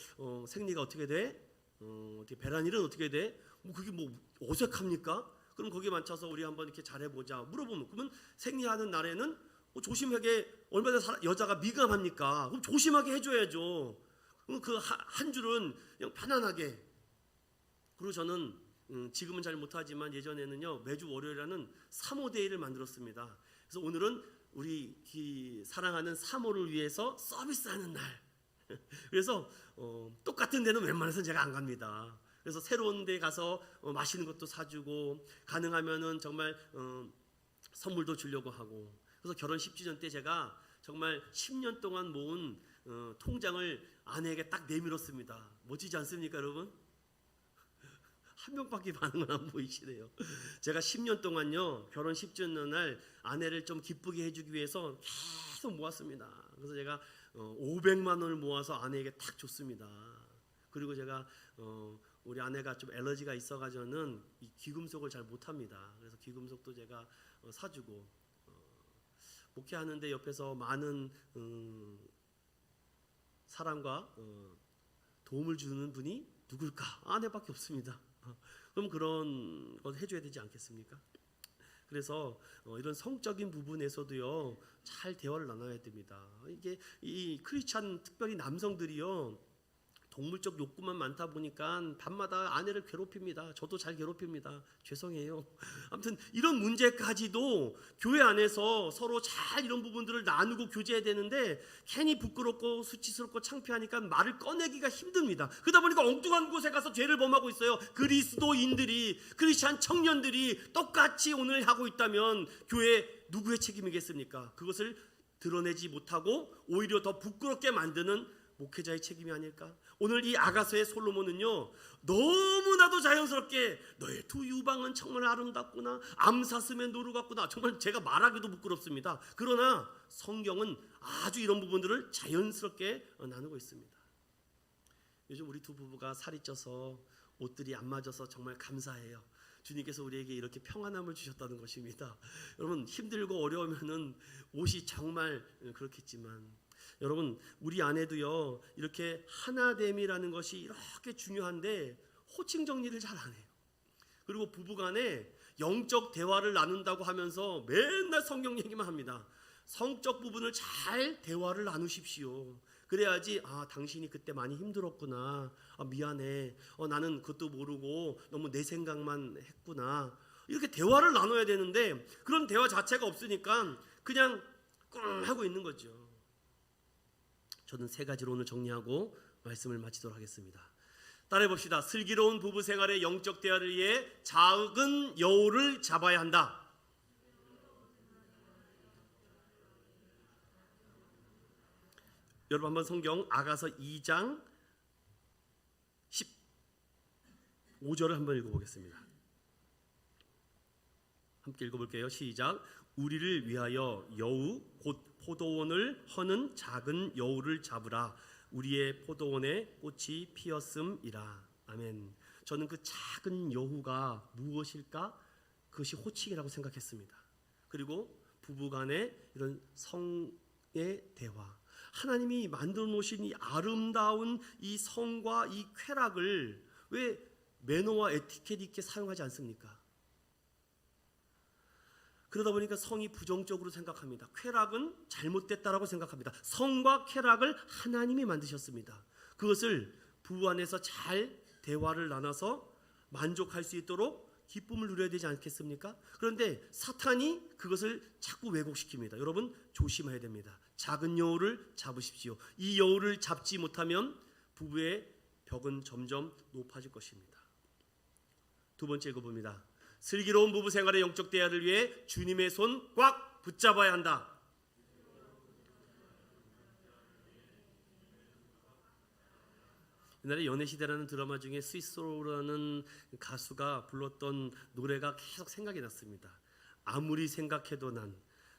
생리가 어떻게 돼? 어떻게 배란일은 어떻게 돼? 그게 뭐 어색합니까? 그럼 거기에 맞춰서 우리 한번 이렇게 잘해보자. 물어보면 그러면 생리하는 날에는 조심하게 얼마나 여자가 민감합니까? 그럼 조심하게 해줘야죠. 그 한 줄은 그냥 편안하게. 그리고 저는 지금은 잘 못하지만 예전에는요 매주 월요일에는 사모데이를 만들었습니다. 그래서 오늘은 우리 사랑하는 사모를 위해서 서비스하는 날. 그래서 똑같은 데는 웬만해서는 제가 안 갑니다. 그래서 새로운 데 가서 맛있는 것도 사주고 가능하면은 정말 선물도 주려고 하고. 그래서 결혼 10주년 때 제가 정말 10년 동안 모은 통장을 아내에게 딱 내밀었습니다. 멋지지 않습니까 여러분? 한 명밖에 반응을 안 보이시네요. 제가 10년 동안요 결혼 10주년 날 아내를 좀 기쁘게 해주기 위해서 계속 모았습니다. 그래서 제가 500만 원을 모아서 아내에게 딱 줬습니다. 그리고 제가 우리 아내가 좀 알러지가 있어가지고는 이 귀금속을 잘 못합니다. 그래서 귀금속도 제가 사주고 목회하는데 옆에서 많은 사랑과 도움을 주는 분이 누굴까? 아내밖에 없습니다. 그럼 그런 것 해줘야 되지 않겠습니까? 그래서 이런 성적인 부분에서도요 잘 대화를 나눠야 됩니다. 이게 이 크리스찬 특별히 남성들이요 동물적 욕구만 많다 보니까 밤마다 아내를 괴롭힙니다. 저도 잘 괴롭힙니다. 죄송해요. 아무튼 이런 문제까지도 교회 안에서 서로 잘 이런 부분들을 나누고 교제해야 되는데 괜히 부끄럽고 수치스럽고 창피하니까 말을 꺼내기가 힘듭니다. 그러다 보니까 엉뚱한 곳에 가서 죄를 범하고 있어요. 그리스도인들이 크리스찬 청년들이 똑같이 오늘 하고 있다면 교회 누구의 책임이겠습니까? 그것을 드러내지 못하고 오히려 더 부끄럽게 만드는 목회자의 책임이 아닐까? 오늘 이 아가서의 솔로몬은요 너무나도 자연스럽게 너의 두 유방은 정말 아름답구나, 암사슴의 노루 같구나. 정말 제가 말하기도 부끄럽습니다. 그러나 성경은 아주 이런 부분들을 자연스럽게 나누고 있습니다. 요즘 우리 두 부부가 살이 쪄서 옷들이 안 맞아서 정말 감사해요. 주님께서 우리에게 이렇게 평안함을 주셨다는 것입니다. 여러분 힘들고 어려우면은 옷이 정말 그렇겠지만 여러분 우리 안에도요 이렇게 하나됨이라는 것이 이렇게 중요한데 호칭 정리를 잘 안 해요. 그리고 부부간에 영적 대화를 나눈다고 하면서 맨날 성경 얘기만 합니다. 성적 부분을 잘 대화를 나누십시오. 그래야지 당신이 그때 많이 힘들었구나, 미안해, 나는 그것도 모르고 너무 내 생각만 했구나, 이렇게 대화를 나눠야 되는데 그런 대화 자체가 없으니까 그냥 꿍 하고 있는 거죠. 저는 세 가지로 오늘 정리하고 말씀을 마치도록 하겠습니다. 따라해 봅시다. 슬기로운 부부 생활의 영적 대화를 위해 작은 여우를 잡아야 한다. 여러분 한번 성경 아가서 2장 15절을 한번 읽어보겠습니다. 함께 읽어볼게요. 시작. 우리를 위하여 여우 곧 포도원을 허는 작은 여우를 잡으라. 우리의 포도원에 꽃이 피었음이라. 아멘. 저는 그 작은 여우가 무엇일까? 그것이 호칭이라고 생각했습니다. 그리고 부부간의 이런 성의 대화, 하나님이 만들어 놓으신 이 아름다운 이 성과 이 쾌락을 왜 매너와 에티켓 있게 사용하지 않습니까? 그러다 보니까 성이 부정적으로 생각합니다. 쾌락은 잘못됐다라고 생각합니다. 성과 쾌락을 하나님이 만드셨습니다. 그것을 부부 안에서 잘 대화를 나눠서 만족할 수 있도록 기쁨을 누려야 되지 않겠습니까? 그런데 사탄이 그것을 자꾸 왜곡시킵니다. 여러분 조심해야 됩니다. 작은 여우를 잡으십시오. 이 여우를 잡지 못하면 부부의 벽은 점점 높아질 것입니다. 두 번째 읽어봅니다. 슬기로운 부부 생활의 영적 대화를 위해 주님의 손 꽉 붙잡아야 한다. 옛날에 연애시대라는 드라마 중에 스위스로라는 가수가 불렀던 노래가 계속 생각이 났습니다. 아무리 생각해도 난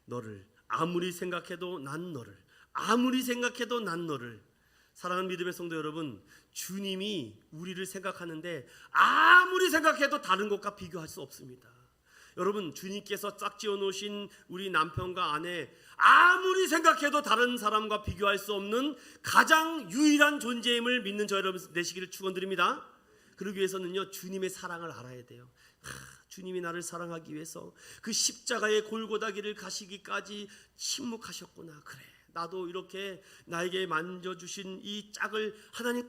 너를, 아무리 생각해도 난 너를, 아무리 생각해도 난 너를. 사랑하는 믿음의 성도 여러분, 주님이 우리를 생각하는데 아무리 생각해도 다른 것과 비교할 수 없습니다. 여러분, 주님께서 짝지어 놓으신 우리 남편과 아내, 아무리 생각해도 다른 사람과 비교할 수 없는 가장 유일한 존재임을 믿는 저 여러분 되시기를 축원드립니다. 그러기 위해서는요, 주님의 사랑을 알아야 돼요. 주님이 나를 사랑하기 위해서 그 십자가의 골고다 길을 가시기까지 침묵하셨구나. 그래, 나도 이렇게 나에게 만져주신 이 짝을 하나님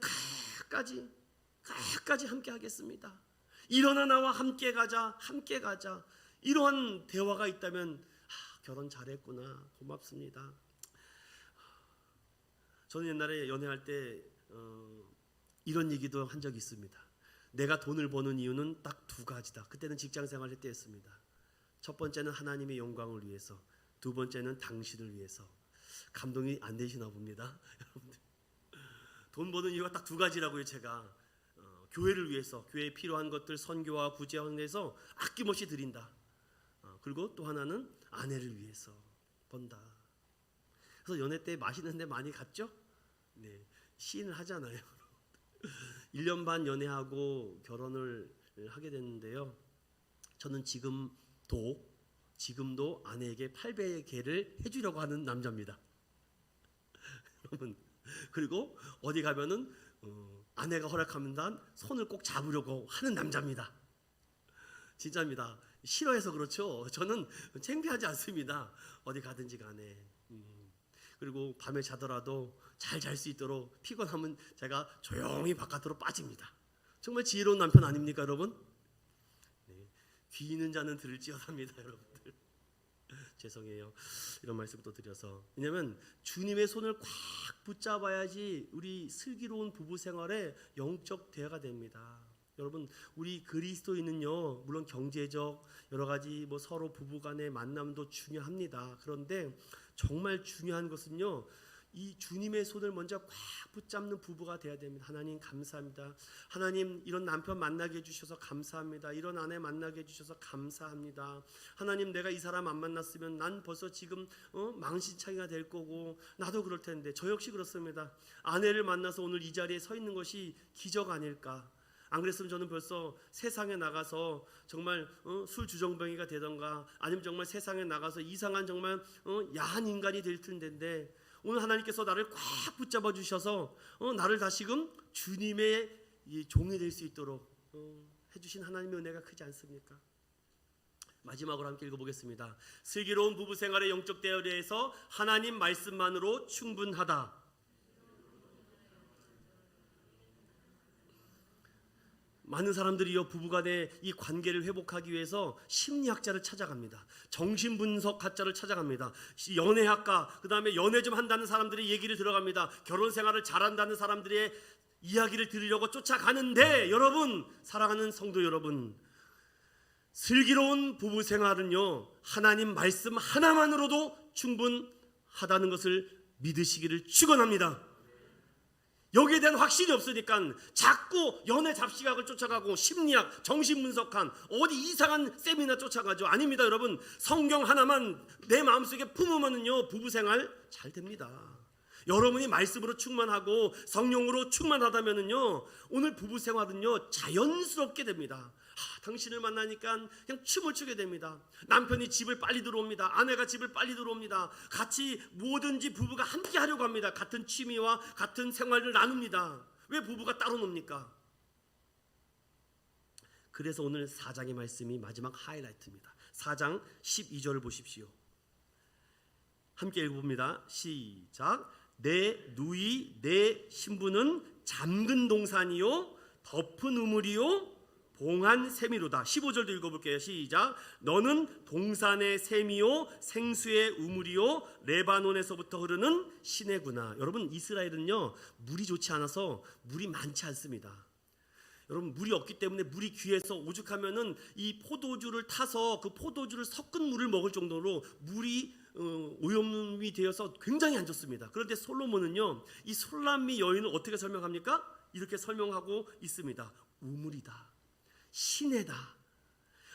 끝까지 함께 하겠습니다. 일어나 나와 함께 가자, 함께 가자. 이러한 대화가 있다면 결혼 잘했구나, 고맙습니다. 저는 옛날에 연애할 때 이런 얘기도 한 적이 있습니다. 내가 돈을 버는 이유는 딱 두 가지다. 그때는 직장생활 할 때였습니다. 첫 번째는 하나님의 영광을 위해서, 두 번째는 당신을 위해서. 감동이 안 되시나 봅니다. 여러분들, 돈 버는 이유가 딱 두 가지라고요. 제가 교회를 위해서, 교회에 필요한 것들 선교와 구제하는 데서 아낌없이 드린다. 그리고 또 하나는 아내를 위해서 번다. 그래서 연애 때 맛있는 데 많이 갔죠? 네, 시인을 하잖아요. 1년 반 연애하고 결혼을 하게 됐는데요. 저는 지금도 아내에게 8배의 개를 해주려고 하는 남자입니다. 여러분, 그리고 어디 가면은 아내가 허락하면 난 손을 꼭 잡으려고 하는 남자입니다. 진짜입니다. 싫어해서 그렇죠. 저는 창피하지 않습니다. 어디 가든지 간에. 그리고 밤에 자더라도 잘 잘 수 있도록 피곤하면 제가 조용히 바깥으로 빠집니다. 정말 지혜로운 남편 아닙니까, 여러분? 네. 귀 있는 자는 들을지어답니다, 여러분들. 죄송해요. 이런 말씀 또 드려서. 왜냐하면 주님의 손을 꽉 붙잡아야지 우리 슬기로운 부부 생활에 영적 대화가 됩니다. 여러분, 우리 그리스도인은요, 물론 경제적 여러 가지 서로 부부간의 만남도 중요합니다. 그런데 정말 중요한 것은요, 이 주님의 손을 먼저 꽉 붙잡는 부부가 돼야 됩니다. 하나님 감사합니다. 하나님, 이런 남편 만나게 해주셔서 감사합니다. 이런 아내 만나게 해주셔서 감사합니다. 하나님, 내가 이 사람 안 만났으면 난 벌써 지금 망신창이가 될 거고 나도 그럴 텐데. 저 역시 그렇습니다. 아내를 만나서 오늘 이 자리에 서 있는 것이 기적 아닐까. 안 그랬으면 저는 벌써 세상에 나가서 정말 술 주정뱅이가 되던가, 아니면 정말 세상에 나가서 이상한 정말 야한 인간이 될 텐데, 오늘 하나님께서 나를 꽉 붙잡아 주셔서 나를 다시금 주님의 종이 될 수 있도록 해주신 하나님의 은혜가 크지 않습니까? 마지막으로 함께 읽어보겠습니다. 슬기로운 부부 생활의 영적 대화에서 하나님 말씀만으로 충분하다. 많은 사람들이요, 부부간의 이 관계를 회복하기 위해서 심리학자를 찾아갑니다. 정신분석학자를 찾아갑니다. 연애학과, 그 다음에 연애 좀 한다는 사람들의 얘기를 들어갑니다. 결혼생활을 잘한다는 사람들의 이야기를 들으려고 쫓아가는데, 여러분, 사랑하는 성도 여러분, 슬기로운 부부생활은요, 하나님 말씀 하나만으로도 충분하다는 것을 믿으시기를 축원합니다. 여기에 대한 확신이 없으니까 자꾸 연애 잡시각을 쫓아가고 심리학, 정신분석한 어디 이상한 세미나 쫓아가죠. 아닙니다, 여러분. 성경 하나만 내 마음속에 품으면요, 부부생활 잘 됩니다. 여러분이 말씀으로 충만하고 성령으로 충만하다면요, 오늘 부부생활은요 자연스럽게 됩니다. 당신을 만나니까 그냥 춤을 추게 됩니다. 남편이 집을 빨리 들어옵니다. 아내가 집을 빨리 들어옵니다. 같이 뭐든지 부부가 함께 하려고 합니다. 같은 취미와 같은 생활을 나눕니다. 왜 부부가 따로 놉니까? 그래서 오늘 4장의 말씀이 마지막 하이라이트입니다. 4장 12절을 보십시오. 함께 읽어봅니다. 시작. 내 누이 내 신부는 잠근 동산이요 덮은 우물이요 봉한 샘이로다. 15절도 읽어볼게요. 시작. 너는 동산의 샘이요 생수의 우물이요 레바논에서부터 흐르는 시내구나. 여러분, 이스라엘은요 물이 좋지 않아서 물이 많지 않습니다. 여러분, 물이 없기 때문에 물이 귀해서 오죽하면은 이 포도주를 타서 그 포도주를 섞은 물을 먹을 정도로 물이 오염이 되어서 굉장히 안 좋습니다. 그런데 솔로몬은요, 이 술람미 여인을 어떻게 설명합니까? 이렇게 설명하고 있습니다. 우물이다, 시내다.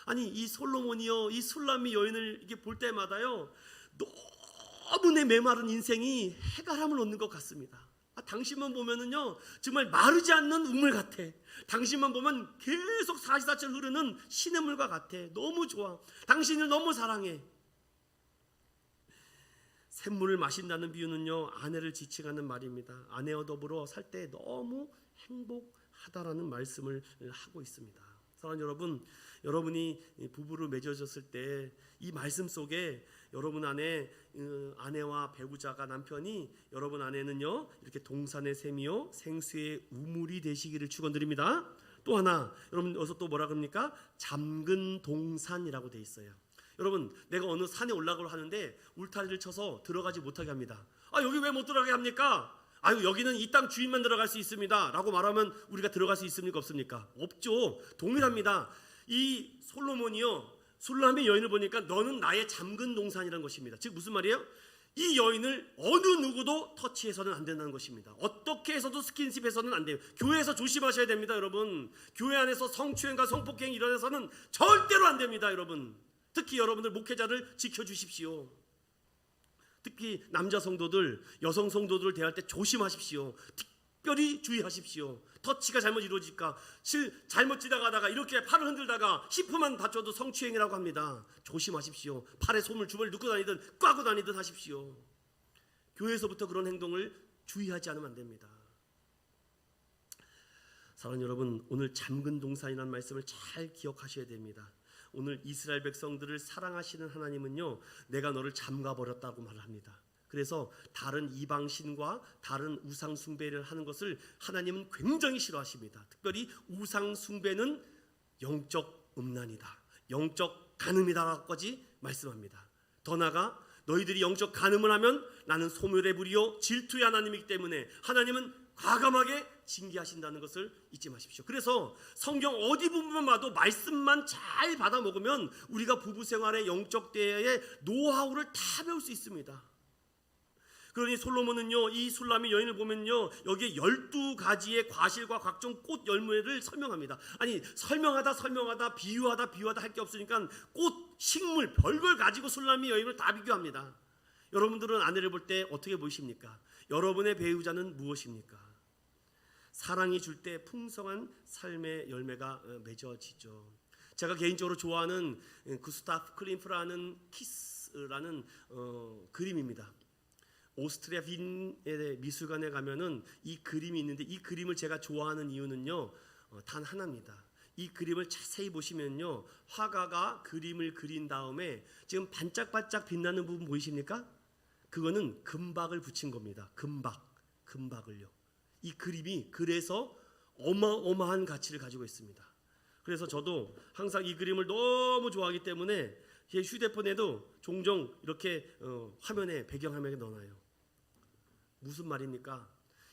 아니, 이 솔로몬이요, 이 술람미 여인을 이렇게 볼 때마다요, 너무 내 메마른 인생이 해가람을 얻는 것 같습니다. 당신만 보면은요, 정말 마르지 않는 우물 같아. 당신만 보면 계속 사시사철 흐르는 시냇물과 같아. 너무 좋아. 당신을 너무 사랑해. 샘물을 마신다는 비유는요, 아내를 지칭하는 말입니다. 아내와 더불어 살 때 너무 행복하다라는 말씀을 하고 있습니다. 사랑하는 여러분, 여러분이 부부를 맺어졌을 때 이 말씀 속에 여러분 안에 아내와 배우자가, 남편이, 여러분 안에는요, 이렇게 동산의 샘이요 생수의 우물이 되시기를 축원드립니다. 또 하나, 여러분 여기서 또 뭐라 그럽니까? 잠근 동산이라고 돼 있어요. 여러분, 내가 어느 산에 올라가려 하는데 울타리를 쳐서 들어가지 못하게 합니다. 여기 왜 못 들어가게 합니까? 여기는 이 땅 주인만 들어갈 수 있습니다 라고 말하면 우리가 들어갈 수 있습니까? 없습니까? 없죠. 동일합니다. 이 솔로몬이요, 술람의 여인을 보니까 너는 나의 잠근 동산이라는 것입니다. 즉 무슨 말이에요? 이 여인을 어느 누구도 터치해서는 안 된다는 것입니다. 어떻게 해서도 스킨십해서는 안 돼요. 교회에서 조심하셔야 됩니다, 여러분. 교회 안에서 성추행과 성폭행이 일어나서는 절대로 안 됩니다, 여러분. 특히 여러분들 목회자를 지켜주십시오. 특히 남자 성도들, 여성 성도들을 대할 때 조심하십시오. 특별히 주의하십시오. 터치가 잘못 이루어질까, 잘못 지나가다가 이렇게 팔을 흔들다가 히프만 다쳐도 성추행이라고 합니다. 조심하십시오. 팔에 솜을 주머니를 넣고 다니든 꽈고 다니든 하십시오. 교회에서부터 그런 행동을 주의하지 않으면 안 됩니다. 사랑하는 여러분, 오늘 잠근 동산이라는 말씀을 잘 기억하셔야 됩니다. 오늘 이스라엘 백성들을 사랑하시는 하나님은요, 내가 너를 잠가버렸다고 말합니다. 그래서 다른 이방신과 다른 우상 숭배를 하는 것을 하나님은 굉장히 싫어하십니다. 특별히 우상 숭배는 영적 음란이다, 영적 간음이다라고까지 말씀합니다. 더 나아가 너희들이 영적 간음을 하면 나는 소멸의 불이요 질투의 하나님이기 때문에 하나님은 과감하게 징계하신다는 것을 잊지 마십시오. 그래서 성경 어디 부분만 봐도 말씀만 잘 받아 먹으면 우리가 부부 생활의 영적 대화의 노하우를 다 배울 수 있습니다. 그러니 솔로몬은요, 이 술람의 여인을 보면요, 여기에 12가지의 과실과 각종 꽃 열매를 설명합니다. 아니, 설명하다 비유하다 할 게 없으니까 꽃, 식물, 별걸 가지고 술람의 여인을 다 비교합니다. 여러분들은 아내를 볼 때 어떻게 보십니까? 여러분의 배우자는 무엇입니까? 사랑이 줄 때 풍성한 삶의 열매가 맺어지죠. 제가 개인적으로 좋아하는 구스타프 클림프라는 키스라는 그림입니다. 오스트리아 빈의 미술관에 가면은 이 그림이 있는데, 이 그림을 제가 좋아하는 이유는요, 단 하나입니다. 이 그림을 자세히 보시면요, 화가가 그림을 그린 다음에 지금 반짝반짝 빛나는 부분 보이십니까? 그거는 금박을 붙인 겁니다. 금박을요. 이 그림이 그래서 어마어마한 가치를 가지고 있습니다. 그래서 저도 항상 이 그림을 너무 좋아하기 때문에 제 휴대폰에도 종종 이렇게 화면에, 배경화면에 넣어놔요. 무슨 말입니까?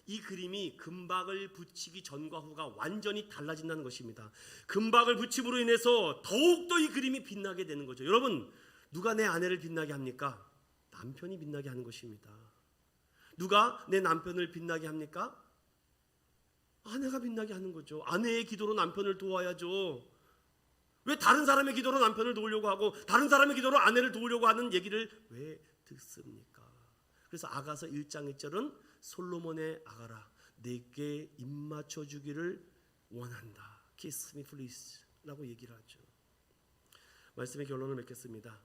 이 그림이 금박을 붙이기 전과 후가 완전히 달라진다는 것입니다. 금박을 붙임으로 인해서 더욱더 이 그림이 빛나게 되는 거죠. 여러분, 누가 내 아내를 빛나게 합니까? 남편이 빛나게 하는 것입니다. 누가 내 남편을 빛나게 합니까? 아내가 빛나게 하는 거죠. 아내의 기도로 남편을 도와야죠. 왜 다른 사람의 기도로 남편을 도우려고 하고 다른 사람의 기도로 아내를 도우려고 하는 얘기를 왜 듣습니까? 그래서 아가서 1장 1절은 솔로몬의 아가라, 내게 입맞춰 주기를 원한다. Kiss me please 라고 얘기를 하죠. 말씀의 결론을 맺겠습니다.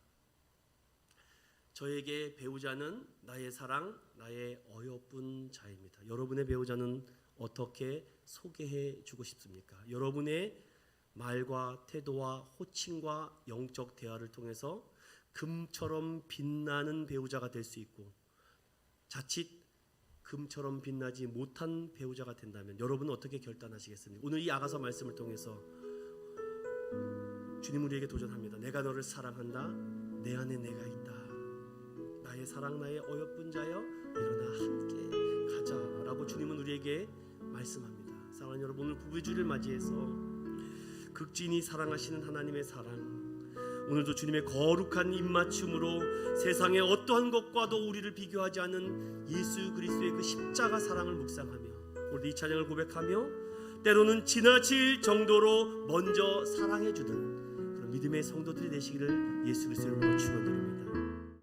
저에게 배우자는 나의 사랑, 나의 어여쁜 자입니다. 여러분의 배우자는 어떻게 소개해 주고 싶습니까? 여러분의 말과 태도와 호칭과 영적 대화를 통해서 금처럼 빛나는 배우자가 될 수 있고, 자칫 금처럼 빛나지 못한 배우자가 된다면 여러분은 어떻게 결단하시겠습니까? 오늘 이 아가서 말씀을 통해서 주님 우리에게 도전합니다. 내가 너를 사랑한다. 내 안에 내가 있다. 나의 사랑, 나의 어여쁜 자여 일어나 함께 가자라고 주님은 우리에게 말씀합니다. 사랑하는 여러분, 오늘 부부의 주를 맞이해서 극진히 사랑하시는 하나님의 사랑, 오늘도 주님의 거룩한 입맞춤으로 세상의 어떠한 것과도 우리를 비교하지 않은 예수 그리스도의 그 십자가 사랑을 묵상하며 오늘 이 찬양을 고백하며 때로는 지나칠 정도로 먼저 사랑해 주던 그런 믿음의 성도들이 되시기를 예수 그리스도 이름으로 축원드립니다.